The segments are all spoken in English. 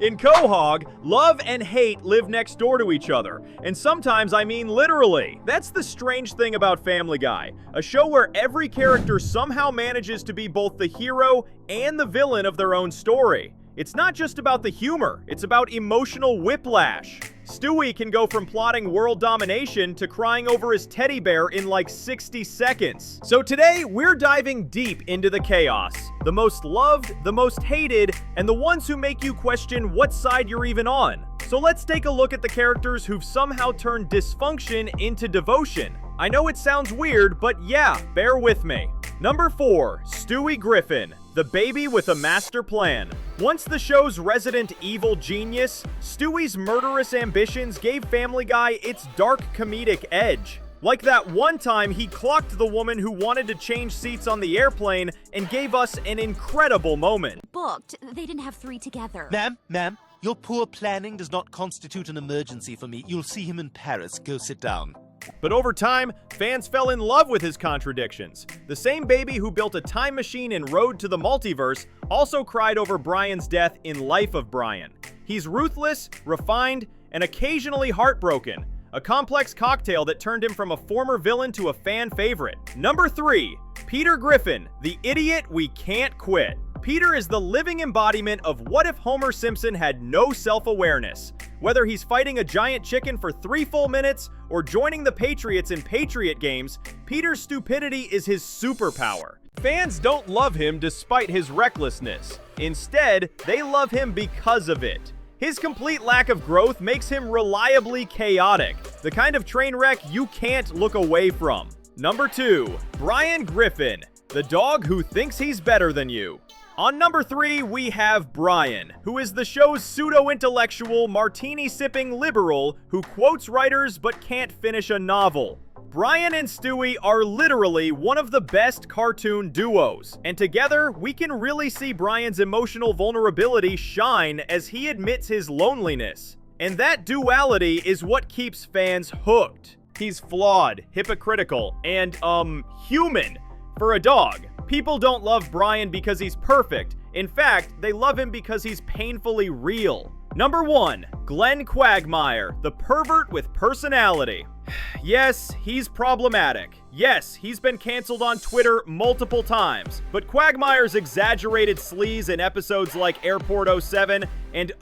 In Quahog, love and hate live next door to each other, and sometimes I mean literally. That's the strange thing about Family Guy, a show where every character somehow manages to be both the hero and the villain of their own story. It's not just about the humor, it's about emotional whiplash. Stewie can go from plotting world domination to crying over his teddy bear in like 60 seconds. So today, we're diving deep into the chaos. The most loved, the most hated, and the ones who make you question what side you're even on. So let's take a look at the characters who've somehow turned dysfunction into devotion. I know it sounds weird, but yeah, bear with me. Number 4, Stewie Griffin, the baby with a master plan. Once the show's resident evil genius, Stewie's murderous ambitions gave Family Guy its dark comedic edge. Like that one time he clocked the woman who wanted to change seats on the airplane and gave us an incredible moment. Booked. They didn't have 3 together. Ma'am, your poor planning does not constitute an emergency for me. You'll see him in Paris. Go sit down. But over time, fans fell in love with his contradictions. The same baby who built a time machine in Road to the Multiverse also cried over Brian's death in Life of Brian. He's ruthless, refined, and occasionally heartbroken. A complex cocktail that turned him from a former villain to a fan favorite. Number 3, Peter Griffin, the idiot we can't quit. Peter is the living embodiment of what if Homer Simpson had no self-awareness. Whether he's fighting a giant chicken for 3 full minutes or joining the Patriots in Patriot games, Peter's stupidity is his superpower. Fans don't love him despite his recklessness. Instead, they love him because of it. His complete lack of growth makes him reliably chaotic, the kind of train wreck you can't look away from. Number 2, Brian Griffin, the dog who thinks he's better than you. On number 3, we have Brian, who is the show's pseudo-intellectual, martini-sipping liberal who quotes writers but can't finish a novel. Brian and Stewie are literally one of the best cartoon duos, and together, we can really see Brian's emotional vulnerability shine as he admits his loneliness. And that duality is what keeps fans hooked. He's flawed, hypocritical, and, human. For a dog. People don't love Brian because he's perfect. In fact, they love him because he's painfully real. Number 1, Glenn Quagmire, the pervert with personality. Yes, he's problematic. Yes, he's been canceled on Twitter multiple times. But Quagmire's exaggerated sleaze in episodes like Airport 07 and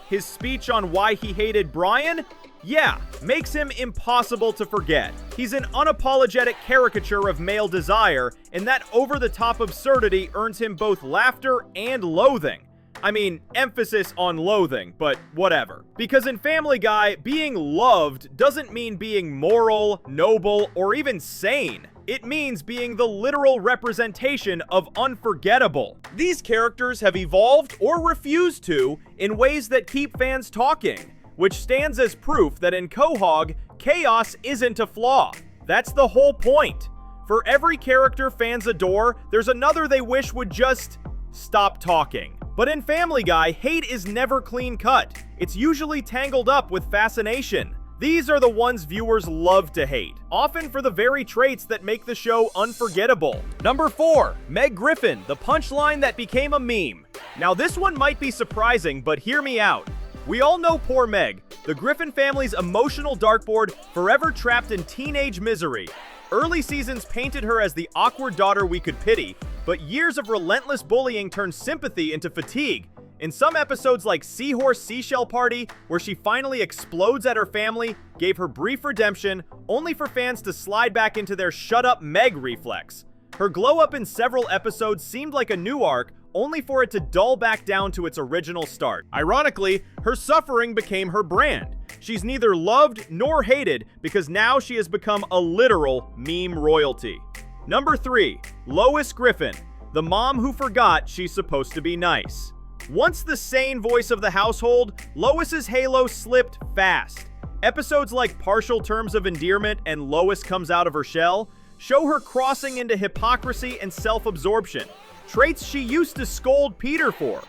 his speech on why he hated Brian? Yeah, makes him impossible to forget. He's an unapologetic caricature of male desire, and that over-the-top absurdity earns him both laughter and loathing. I mean, emphasis on loathing, but whatever. Because in Family Guy, being loved doesn't mean being moral, noble, or even sane. It means being the literal representation of unforgettable. These characters have evolved or refused to in ways that keep fans talking, which stands as proof that in Quahog, chaos isn't a flaw. That's the whole point. For every character fans adore, there's another they wish would just stop talking. But in Family Guy, hate is never clean cut. It's usually tangled up with fascination. These are the ones viewers love to hate, often for the very traits that make the show unforgettable. Number 4, Meg Griffin, the punchline that became a meme. Now this one might be surprising, but hear me out. We all know poor Meg, the Griffin family's emotional dartboard, forever trapped in teenage misery. Early seasons painted her as the awkward daughter we could pity, but years of relentless bullying turned sympathy into fatigue. In some episodes like Seahorse Seashell Party, where she finally explodes at her family, gave her brief redemption, only for fans to slide back into their shut up Meg reflex. Her glow up in several episodes seemed like a new arc, only for it to dull back down to its original start. Ironically, her suffering became her brand. She's neither loved nor hated because now she has become a literal meme royalty. Number 3, Lois Griffin, the mom who forgot she's supposed to be nice. Once the sane voice of the household, Lois's halo slipped fast. Episodes like Partial Terms of Endearment and Lois Comes Out of Her Shell show her crossing into hypocrisy and self-absorption, traits she used to scold Peter for.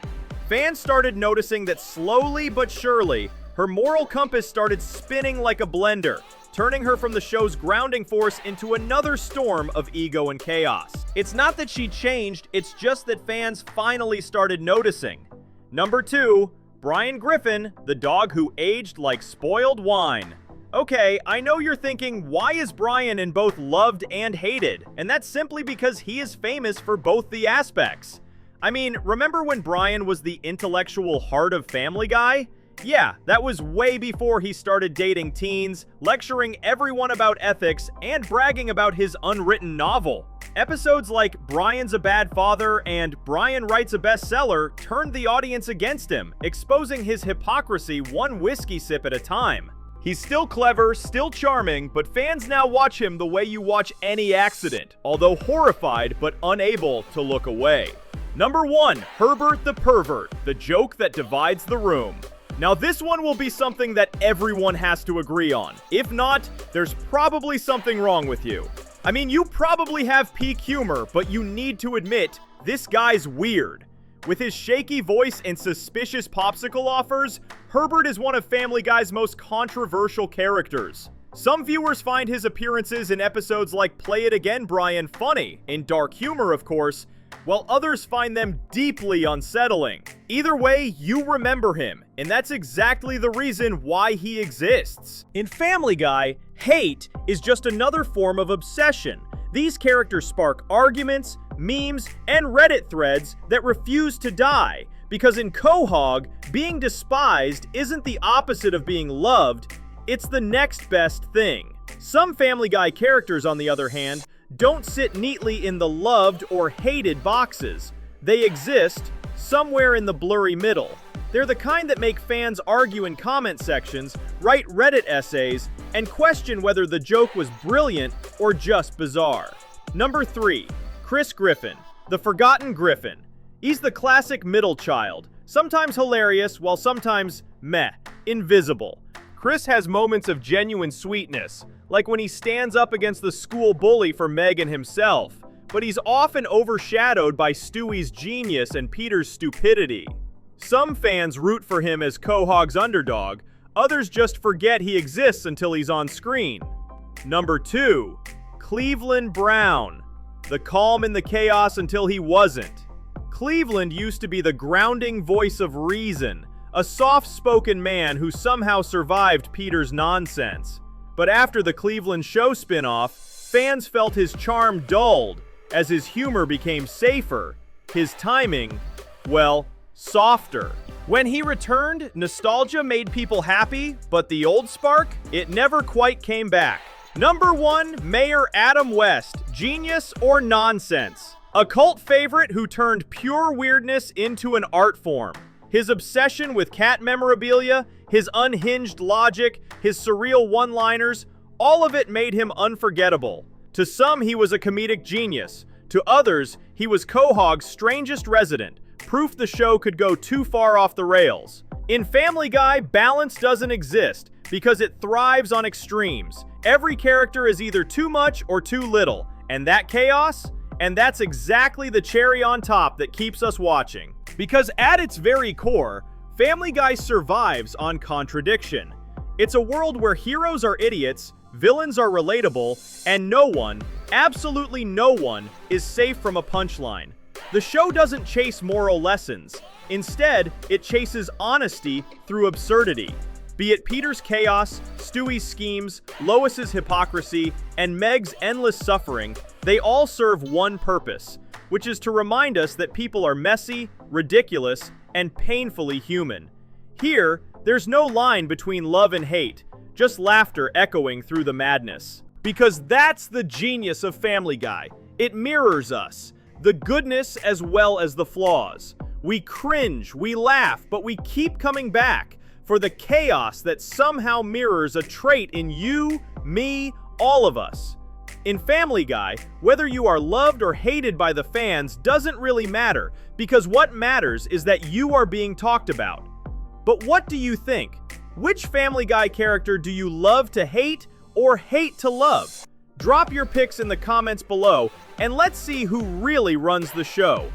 Fans started noticing that slowly but surely, her moral compass started spinning like a blender, turning her from the show's grounding force into another storm of ego and chaos. It's not that she changed, it's just that fans finally started noticing. Number 2, Brian Griffin, the dog who aged like spoiled wine. Okay, I know you're thinking, why is Brian in both loved and hated? And that's simply because he is famous for both the aspects. I mean, remember when Brian was the intellectual heart of Family Guy? Yeah, that was way before he started dating teens, lecturing everyone about ethics, and bragging about his unwritten novel. Episodes like Brian's a Bad Father and Brian Writes a Bestseller turned the audience against him, exposing his hypocrisy one whiskey sip at a time. He's still clever, still charming, but fans now watch him the way you watch any accident, although horrified but unable to look away. Number 1, Herbert the Pervert, the joke that divides the room. Now this one will be something that everyone has to agree on. If not, there's probably something wrong with you. I mean, you probably have peak humor, but you need to admit, this guy's weird. With his shaky voice and suspicious popsicle offers, Herbert is one of Family Guy's most controversial characters. Some viewers find his appearances in episodes like Play It Again, Brian funny, in dark humor of course, while others find them deeply unsettling. Either way, you remember him, and that's exactly the reason why he exists. In Family Guy, hate is just another form of obsession. These characters spark arguments, memes, and Reddit threads that refuse to die, because in Quahog, being despised isn't the opposite of being loved, it's the next best thing. Some Family Guy characters, on the other hand, don't sit neatly in the loved or hated boxes. They exist somewhere in the blurry middle. They're the kind that make fans argue in comment sections, write Reddit essays, and question whether the joke was brilliant or just bizarre. Number 3, Chris Griffin, the Forgotten Griffin. He's the classic middle child, sometimes hilarious while sometimes meh, invisible. Chris has moments of genuine sweetness, like when he stands up against the school bully for Meg and himself, but he's often overshadowed by Stewie's genius and Peter's stupidity. Some fans root for him as Quahog's underdog, others just forget he exists until he's on screen. Number 2, Cleveland Brown, the calm in the chaos until he wasn't. Cleveland used to be the grounding voice of reason, a soft-spoken man who somehow survived Peter's nonsense. But after the Cleveland Show spin-off, fans felt his charm dulled as his humor became safer, his timing, well, softer. When he returned, nostalgia made people happy, but the old spark, it never quite came back. Number 1, Mayor Adam West, genius or nonsense? A cult favorite who turned pure weirdness into an art form. His obsession with cat memorabilia, his unhinged logic, his surreal one-liners, all of it made him unforgettable. To some, he was a comedic genius. To others, he was Quahog's strangest resident, proof the show could go too far off the rails. In Family Guy, balance doesn't exist because it thrives on extremes. Every character is either too much or too little, and that chaos? And that's exactly the cherry on top that keeps us watching. Because at its very core, Family Guy survives on contradiction. It's a world where heroes are idiots, villains are relatable, and no one, absolutely no one, is safe from a punchline. The show doesn't chase moral lessons. Instead, it chases honesty through absurdity. Be it Peter's chaos, Stewie's schemes, Lois's hypocrisy, and Meg's endless suffering, they all serve one purpose, which is to remind us that people are messy, ridiculous, and painfully human. Here, there's no line between love and hate, just laughter echoing through the madness. Because that's the genius of Family Guy. It mirrors us, the goodness as well as the flaws. We cringe, we laugh, but we keep coming back for the chaos that somehow mirrors a trait in you, me, all of us. In Family Guy, whether you are loved or hated by the fans doesn't really matter, because what matters is that you are being talked about. But what do you think? Which Family Guy character do you love to hate or hate to love? Drop your picks in the comments below, and let's see who really runs the show.